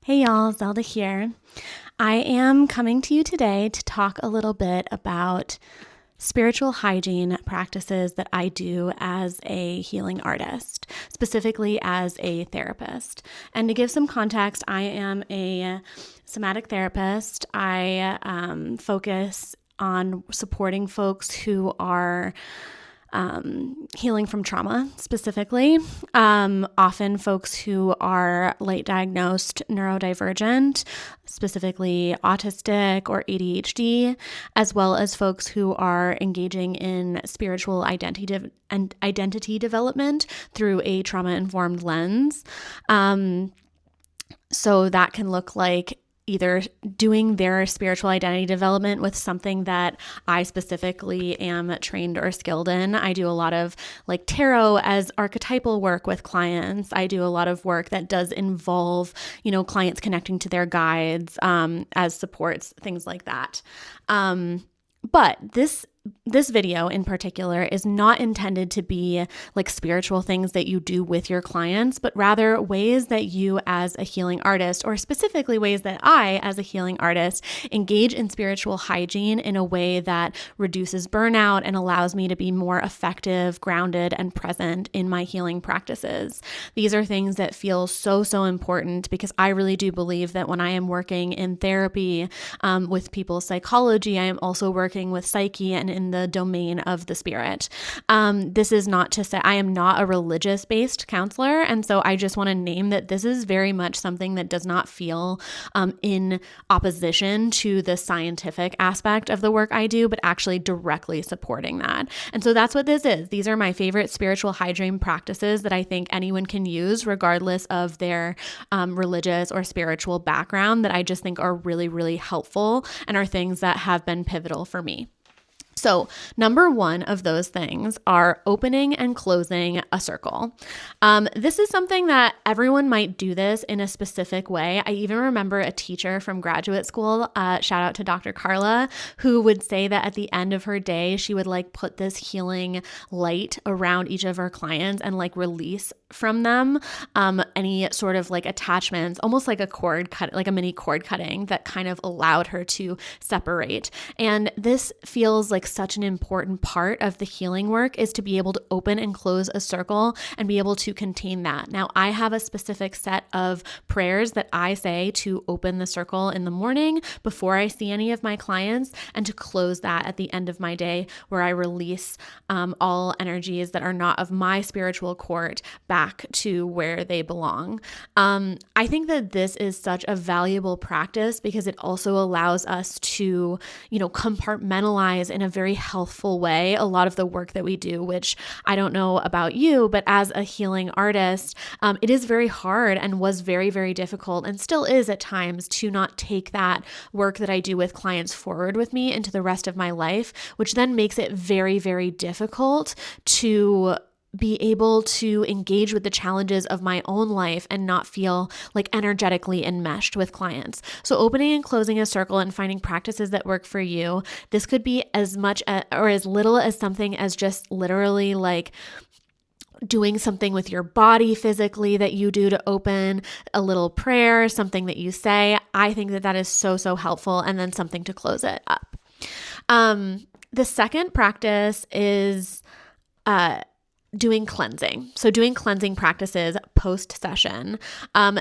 Hey y'all, Zelda here. I am coming to you today to talk a little bit about spiritual hygiene practices that I do as a healing artist, specifically as a therapist. And to give some context, I am a somatic therapist. I focus on supporting folks who are healing from trauma specifically, often folks who are late diagnosed neurodivergent, specifically autistic or ADHD, as well as folks who are engaging in spiritual identity development through a trauma-informed lens. So that can look like either doing their spiritual identity development with something that I specifically am trained or skilled in. I do a lot of like tarot as archetypal work with clients. I do a lot of work that does involve, clients connecting to their guides as supports, things like that. But this video in particular is not intended to be like spiritual things that you do with your clients, but rather ways that you as a healing artist, or specifically ways that I as a healing artist engage in spiritual hygiene in a way that reduces burnout and allows me to be more effective, grounded, and present in my healing practices. These are things that feel so important because I really do believe that when I am working in therapy with people's psychology, I am also working with psyche and in the domain of the spirit. This is not to say I am not a religious-based counselor, and so I just want to name that this is very much something that does not feel in opposition to the scientific aspect of the work I do, but actually directly supporting that. And so that's what this is. These are my favorite spiritual hygiene practices that I think anyone can use regardless of their religious or spiritual background, that I just think are really helpful and are things that have been pivotal for me. So number one of those things are opening and closing a circle. This is something that everyone might do this in a specific way. I even remember a teacher from graduate school, shout out to Dr. Carla, who would say that at the end of her day, she would like put this healing light around each of her clients and like release from them any sort of like attachments, almost like a cord cut, like a mini cord cutting that kind of allowed her to separate. And this feels like such an important part of the healing work, is to be able to open and close a circle and be able to contain that. Now, I have a specific set of prayers that I say to open the circle in the morning before I see any of my clients, and to close that at the end of my day, where I release all energies that are not of my spiritual court back to where they belong. I think that this is such a valuable practice because it also allows us to, compartmentalize in a very healthful way a lot of the work that we do, which I don't know about you, but as a healing artist, it is very hard and was very difficult, and still is at times, to not take that work that I do with clients forward with me into the rest of my life, which then makes it very difficult to be able to engage with the challenges of my own life and not feel like energetically enmeshed with clients. So opening and closing a circle and finding practices that work for you. This could be as much or as little as something as just literally like doing something with your body physically that you do to open, a little prayer, something that you say. I think that is so helpful, and then something to close it up. The second practice is doing cleansing. So doing cleansing practices post-session.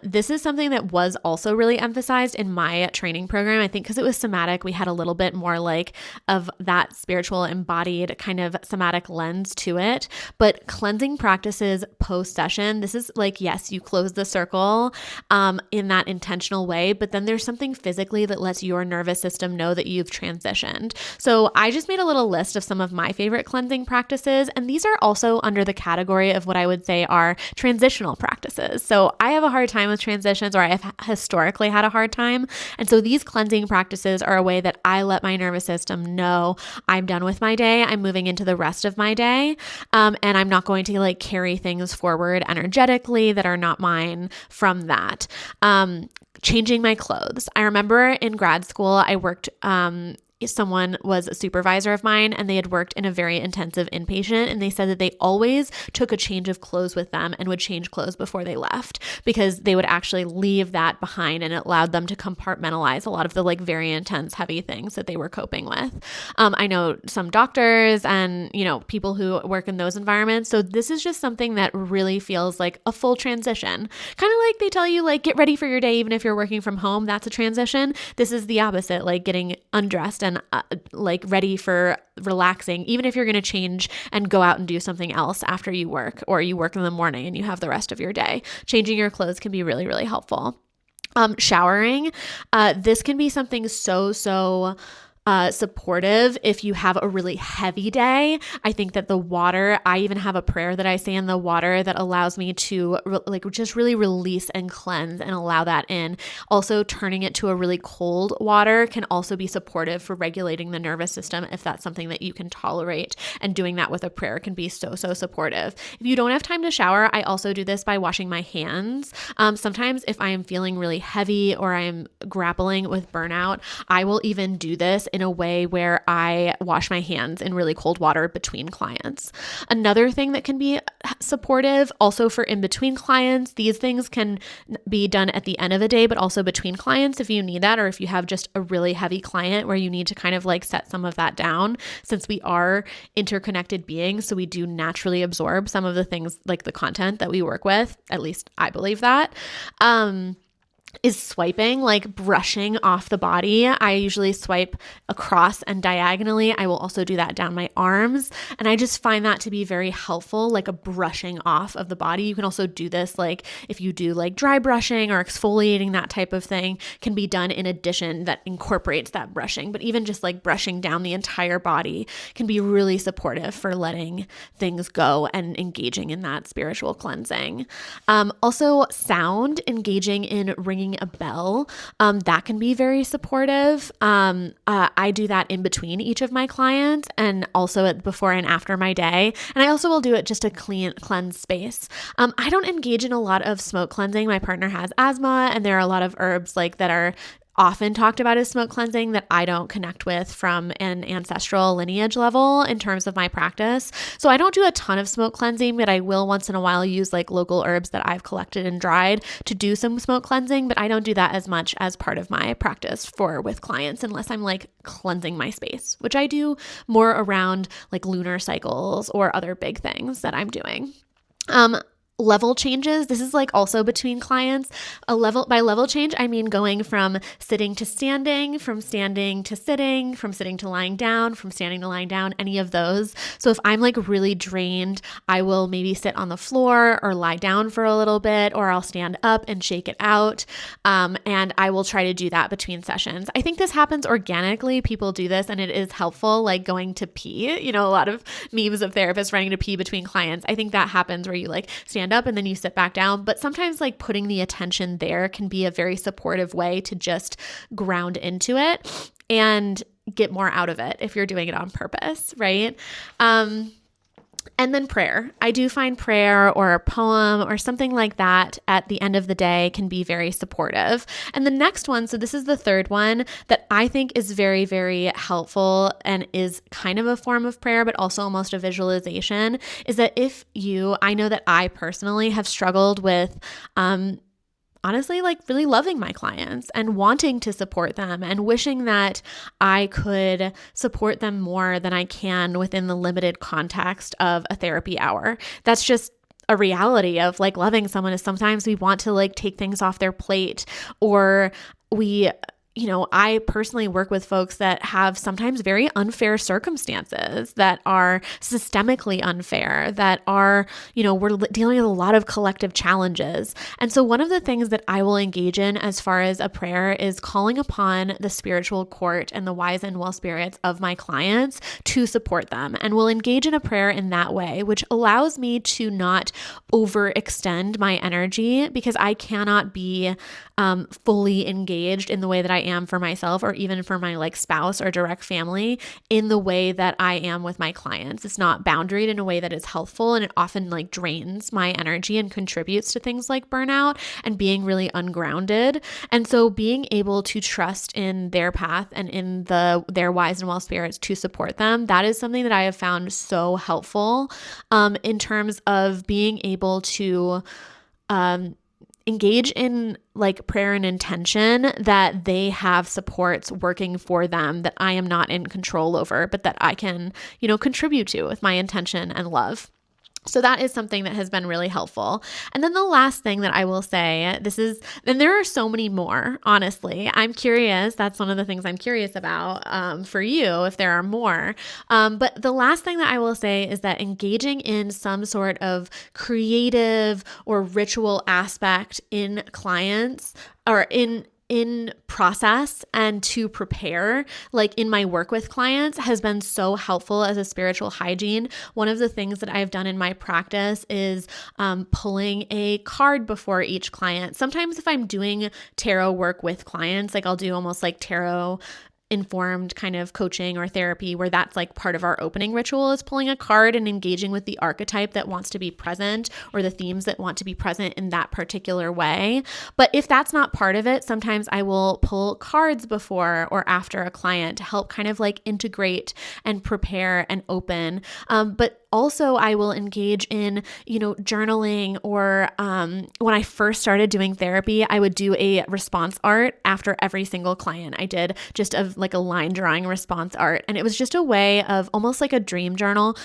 This is something that was also really emphasized in my training program. I think because it was somatic, we had a little bit more like of that spiritual embodied kind of somatic lens to it. But cleansing practices post-session, this is like, yes, you close the circle in that intentional way, but then there's something physically that lets your nervous system know that you've transitioned. So I just made a little list of some of my favorite cleansing practices, and these are also under the category of what I would say are transitional practices. So I have a hard time with transitions, or I have historically had a hard time. And so these cleansing practices are a way that I let my nervous system know I'm done with my day. I'm moving into the rest of my day. And I'm not going to like carry things forward energetically that are not mine from that. Changing my clothes. I remember in grad school, I worked someone was a supervisor of mine and they had worked in a very intensive inpatient, and they said that they always took a change of clothes with them and would change clothes before they left because they would actually leave that behind, and it allowed them to compartmentalize a lot of the like very intense, heavy things that they were coping with. I know some doctors and, people who work in those environments. So this is just something that really feels like a full transition. Kind of like they tell you, like, get ready for your day, even if you're working from home, that's a transition. This is the opposite, like getting undressed and like ready for relaxing, even if you're going to change and go out and do something else after you work, or you work in the morning and you have the rest of your day. Changing your clothes can be really, really helpful. Showering, this can be something so supportive if you have a really heavy day. I think that the water, I even have a prayer that I say in the water that allows me to just really release and cleanse and allow that in. Also, turning it to a really cold water can also be supportive for regulating the nervous system if that's something that you can tolerate. And doing that with a prayer can be so supportive. If you don't have time to shower, I also do this by washing my hands. Sometimes if I am feeling really heavy or I am grappling with burnout, I will even do this in a way where I wash my hands in really cold water between clients. Another thing that can be supportive also for in between clients, these things can be done at the end of a day, but also between clients if you need that, or if you have just a really heavy client where you need to kind of like set some of that down, since we are interconnected beings. So we do naturally absorb some of the things, like the content that we work with. At least I believe that. Is swiping, like brushing off the body. I usually swipe across and diagonally. I will also do that down my arms. And I just find that to be very helpful, like a brushing off of the body. You can also do this, like if you do like dry brushing or exfoliating, that type of thing can be done in addition that incorporates that brushing. But even just like brushing down the entire body can be really supportive for letting things go and engaging in that spiritual cleansing. Also sound, engaging in ringing a bell, that can be very supportive. I do that in between each of my clients and also before and after my day. And I also will do it just to cleanse space. I don't engage in a lot of smoke cleansing. My partner has asthma, and there are a lot of herbs like that are often talked about as smoke cleansing that I don't connect with from an ancestral lineage level in terms of my practice. So I don't do a ton of smoke cleansing, but I will once in a while use like local herbs that I've collected and dried to do some smoke cleansing, but I don't do that as much as part of my practice with clients unless I'm like cleansing my space, which I do more around like lunar cycles or other big things that I'm doing. Level changes. This is like also between clients. By level change, I mean going from sitting to standing, from standing to sitting, from sitting to lying down, from standing to lying down, any of those. So if I'm like really drained, I will maybe sit on the floor or lie down for a little bit, or I'll stand up and shake it out. And I will try to do that between sessions. I think this happens organically. People do this and it is helpful, like going to pee. A lot of memes of therapists running to pee between clients. I think that happens where you like stand up and then you sit back down. But sometimes like putting the attention there can be a very supportive way to just ground into it and get more out of it if you're doing it on purpose, right? And then prayer. I do find prayer or a poem or something like that at the end of the day can be very supportive. And the next one, so this is the third one that I think is very, very helpful and is kind of a form of prayer, but also almost a visualization, is that I know that I personally have struggled with, honestly, like really loving my clients and wanting to support them and wishing that I could support them more than I can within the limited context of a therapy hour. That's just a reality of like loving someone, is sometimes we want to like take things off their plate, or I personally work with folks that have sometimes very unfair circumstances that are systemically unfair, that are, we're dealing with a lot of collective challenges. And so one of the things that I will engage in as far as a prayer is calling upon the spiritual court and the wise and well spirits of my clients to support them. And we'll engage in a prayer in that way, which allows me to not overextend my energy, because I cannot be fully engaged in the way that I am for myself or even for my like spouse or direct family in the way that I am with my clients. It's not boundaried in a way that is healthful, and it often like drains my energy and contributes to things like burnout and being really ungrounded. And so being able to trust in their path and in their wise and well spirits to support them, that is something that I have found so helpful in terms of being able to engage in like prayer and intention that they have supports working for them that I am not in control over, but that I can, contribute to with my intention and love. So that is something that has been really helpful. And then the last thing that I will say, and there are so many more, honestly. I'm curious. That's one of the things I'm curious about for you, if there are more. But the last thing that I will say is that engaging in some sort of creative or ritual aspect in clients or in process and to prepare, like in my work with clients, has been so helpful as a spiritual hygiene. One of the things that I've done in my practice is pulling a card before each client. Sometimes if I'm doing tarot work with clients, like I'll do almost like tarot informed kind of coaching or therapy where that's like part of our opening ritual is pulling a card and engaging with the archetype that wants to be present or the themes that want to be present in that particular way. But if that's not part of it, sometimes I will pull cards before or after a client to help kind of like integrate and prepare and open. But also, I will engage in, journaling or when I first started doing therapy, I would do a response art after every single client I did, just of like a line drawing response art. And it was just a way of almost like a dream journal,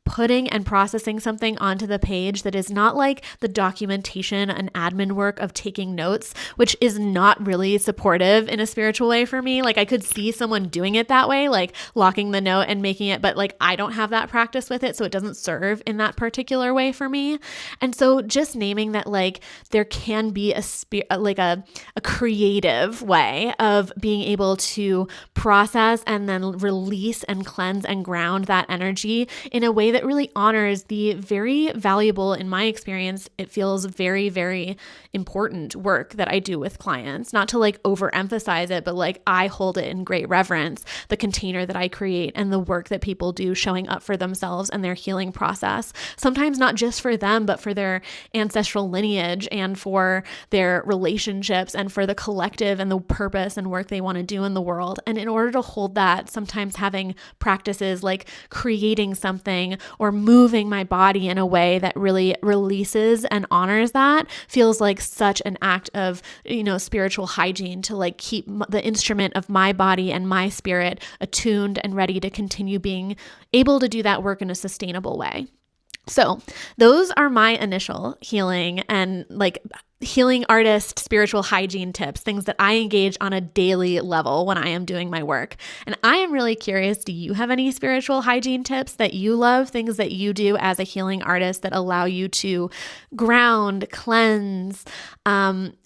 putting and processing something onto the page that is not like the documentation and admin work of taking notes, which is not really supportive in a spiritual way for me. Like I could see someone doing it that way, like locking the note and making it, but like I don't have that practice with it, so it doesn't serve in that particular way for me. And so just naming that like there can be a creative way of being able to process and then release and cleanse and ground that energy in a way that really honors the very valuable, in my experience, it feels very, very important work that I do with clients. Not to like overemphasize it, but like I hold it in great reverence, the container that I create and the work that people do showing up for themselves and their healing process. Sometimes not just for them, but for their ancestral lineage and for their relationships and for the collective and the purpose and work they want to do in the world. And in order to hold that, sometimes having practices like creating something or moving my body in a way that really releases and honors that feels like such an act of, spiritual hygiene to like keep the instrument of my body and my spirit attuned and ready to continue being able to do that work in a sustainable way. So those are my initial healing and like healing artist, spiritual hygiene tips, things that I engage on a daily level when I am doing my work. And I am really curious, do you have any spiritual hygiene tips that you love, things that you do as a healing artist that allow you to ground, cleanse,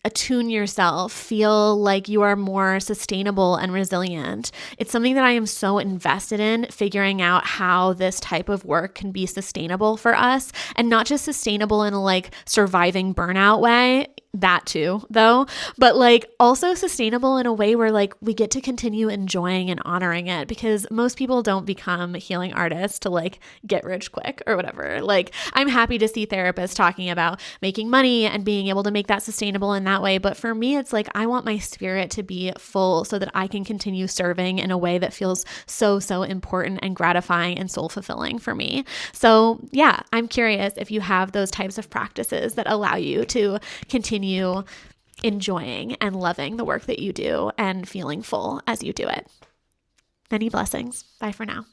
attune yourself, feel like you are more sustainable and resilient? It's something that I am so invested in, figuring out how this type of work can be sustainable for us, and not just sustainable in a like surviving burnout way, that too though, but like also sustainable in a way where like we get to continue enjoying and honoring it, because most people don't become healing artists to like get rich quick or whatever. Like I'm happy to see therapists talking about making money and being able to make that sustainable in that way, but for me it's like I want my spirit to be full so that I can continue serving in a way that feels so important and gratifying and soul fulfilling for me. So yeah, I'm curious if you have those types of practices that allow you to continue enjoying and loving the work that you do and feeling full as you do it. Many blessings. Bye for now.